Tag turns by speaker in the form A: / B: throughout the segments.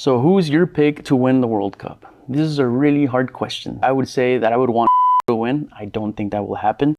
A: So who's your pick to win the World Cup? This is a really hard question. I would say that I would want to win. I don't think that will happen.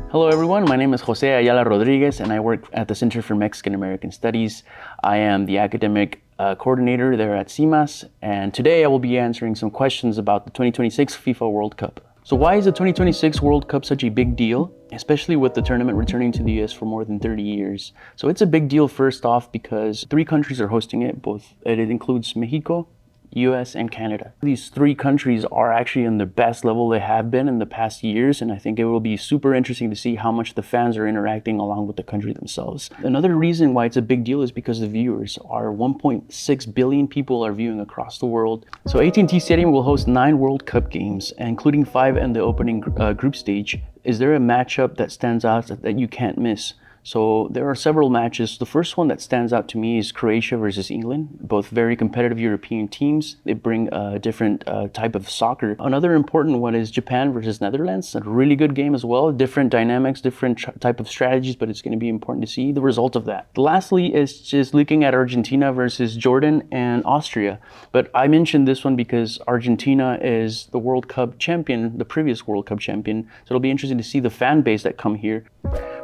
A: Hello everyone, my name is José Ayala Rodríguez and I work at the Center for Mexican American Studies. I am the academic coordinator there at CIMAS, and today I will be answering some questions about the 2026 FIFA World Cup. So why is the 2026 World Cup such a big deal, especially with the tournament returning to the US for more than 30 years? So it's a big deal first off because 3 countries are hosting it. It includes Mexico, US, and Canada. These 3 countries are actually in the best level they have been in the past years, and I think it will be super interesting to see how much the fans are interacting along with the country themselves. Another reason why it's a big deal is because the viewers are 1.6 billion people are viewing across the world. So AT&T Stadium will host 9 World Cup games, including 5 in the opening group stage. Is there a matchup that stands out that you can't miss? So there are several matches. The first one that stands out to me is Croatia versus England, both very competitive European teams. They bring a different type of soccer. Another important one is Japan versus Netherlands, a really good game as well. Different dynamics, different type of strategies, but it's going to be important to see the result of that. Lastly is just looking at Argentina versus Jordan and Austria. But I mentioned this one because Argentina is the World Cup champion, the previous World Cup champion. So it'll be interesting to see the fan base that come here.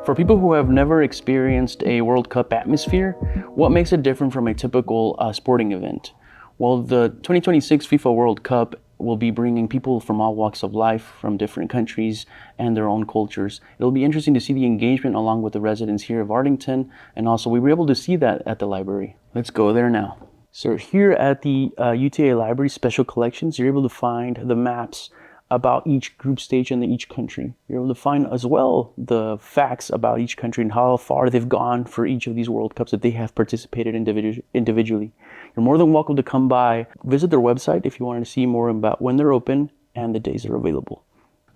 A: For people who have never experienced a World Cup atmosphere, what makes it different from a typical sporting event? Well, the 2026 FIFA World Cup will be bringing people from all walks of life, from different countries and their own cultures. It'll be interesting to see the engagement along with the residents here of Arlington, and also we were able to see that at the library. Let's go there now. So here at the UTA Library Special Collections, you're able to find the maps about each group stage in each country. You're able to find as well the facts about each country and how far they've gone for each of these World Cups that they have participated individually. You're more than welcome to come by, visit their website if you want to see more about when they're open and the days they're available.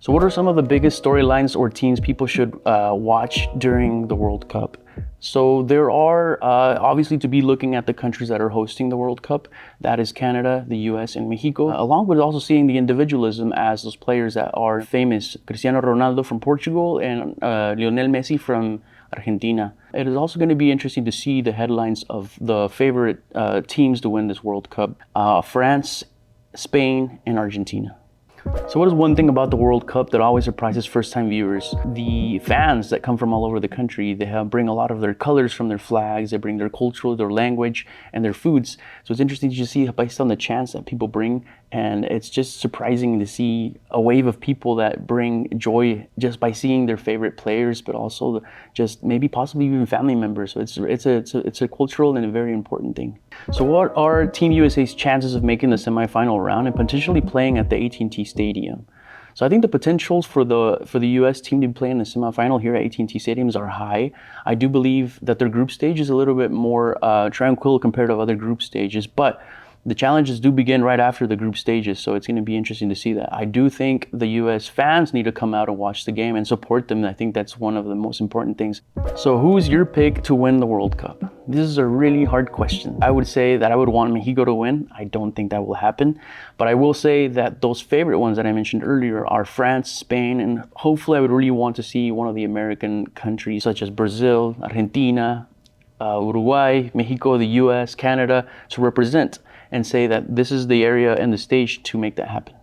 A: So what are some of the biggest storylines or teams people should watch during the World Cup? So there are obviously to be looking at the countries that are hosting the World Cup. That is Canada, the US, and Mexico, along with also seeing the individualism as those players that are famous. Cristiano Ronaldo from Portugal and Lionel Messi from Argentina. It is also going to be interesting to see the headlines of the favorite teams to win this World Cup. France, Spain, and Argentina. So what is one thing about the World Cup that always surprises first-time viewers? The fans that come from all over the country, they bring a lot of their colors from their flags, they bring their culture, their language, and their foods. So it's interesting to see based on the chants that people bring, and it's just surprising to see a wave of people that bring joy just by seeing their favorite players, but also just maybe possibly even family members. So it's a cultural and a very important thing. So what are Team USA's chances of making the semifinal round and potentially playing at the AT&T Stadium? So I think the potentials for the US team to play in the semifinal here at AT&T Stadiums are high. I do believe that their group stage is a little bit more tranquil compared to other group stages, but the challenges do begin right after the group stages, so it's going to be interesting to see that. I do think the US fans need to come out and watch the game and support them. I think that's one of the most important things. So who's your pick to win the World Cup? This is a really hard question. I would say that I would want Mexico to win. I don't think that will happen, but I will say that those favorite ones that I mentioned earlier are France, Spain, and hopefully I would really want to see one of the American countries such as Brazil, Argentina, Uruguay, Mexico, the US, Canada to represent and say that this is the area and the stage to make that happen.